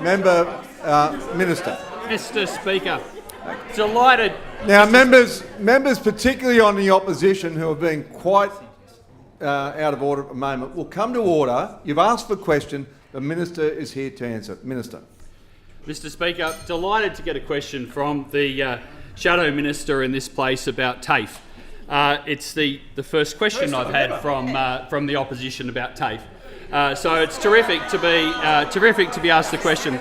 Minister. Mr. Speaker, delighted. Now, members, particularly on the opposition, who have been quite out of order at the moment, will come to order. You've asked for a question. The Minister is here to answer. Minister. Mr. Speaker, delighted to get a question from the Shadow Minister in this place about TAFE. It's the first question I've had from the opposition about TAFE. So it's terrific to be asked the question.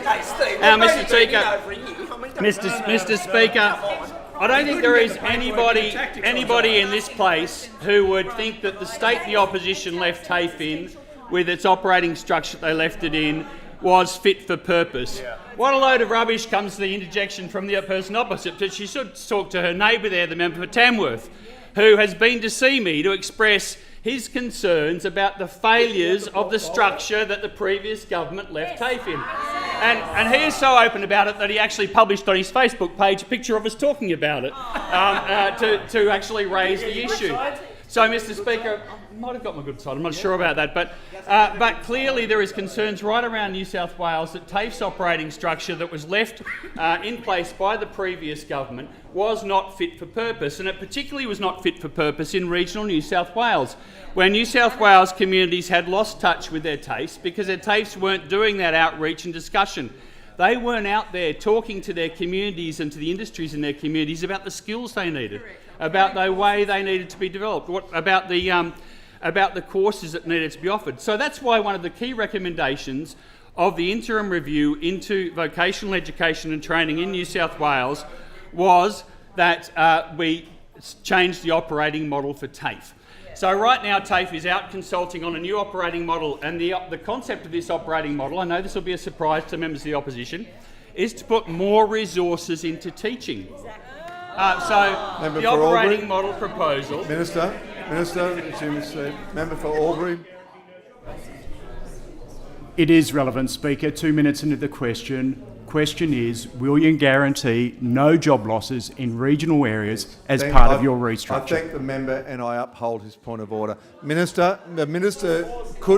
Mr. Speaker, I don't think there is anybody in this place who would think that the state the opposition left TAFE in, with its operating structure they left it in, was fit for purpose. Yeah. What a load of rubbish comes to the interjection from the person opposite. But she should talk to her neighbour there, the member for Tamworth, who has been to see me to express his concerns about the failures of the structure that the previous government left TAFE in. And he is so open about it that he actually published on his Facebook page a picture of us talking about it to actually raise the issue. So, Mr. Speaker, I might have got my good side, I'm not sure about that, but clearly there is concerns right around New South Wales that TAFE's operating structure that was left in place by the previous government was not fit for purpose, and it particularly was not fit for purpose in regional New South Wales, where New South Wales communities had lost touch with their TAFEs because their TAFEs weren't doing that outreach and discussion. They weren't out there talking to their communities and to the industries in their communities about the skills they needed, about the way they needed to be developed, about the courses that needed to be offered. So that's why one of the key recommendations of the interim review into vocational education and training in New South Wales was that we change the operating model for TAFE. So right now TAFE is out consulting on a new operating model, and the concept of this operating model, I know this will be a surprise to members of the opposition, is to put more resources into teaching. So the operating model proposal... Minister, resume his seat. Member for Albury. It is relevant, Speaker. 2 minutes into the question. Question is, will you guarantee no job losses in regional areas as part of your restructure? I thank the member and I uphold his point of order. Minister, the Minister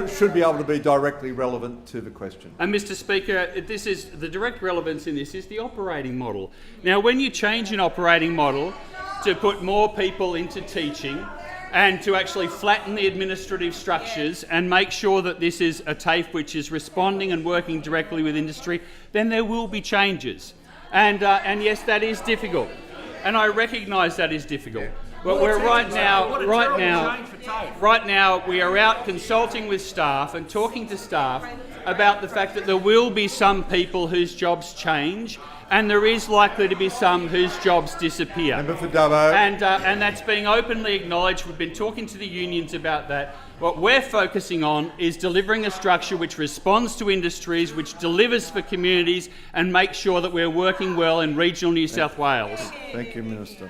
should be able to be directly relevant to the question. And Mr. Speaker, this is the direct relevance in this is the operating model. Now, when you change an operating model to put more people into teaching and to actually flatten the administrative structures and make sure that this is a TAFE which is responding and working directly with industry, then there will be changes. And yes, that is difficult. And I recognise that is difficult. But we're right now we are out consulting with staff and talking to staff about the fact that there will be some people whose jobs change, and there is likely to be some whose jobs disappear. Member for Dubbo. And that's being openly acknowledged. We've been talking to the unions about that. What we're focusing on is delivering a structure which responds to industries, which delivers for communities, and makes sure that we're working well in regional New South Wales. Thank you, Minister.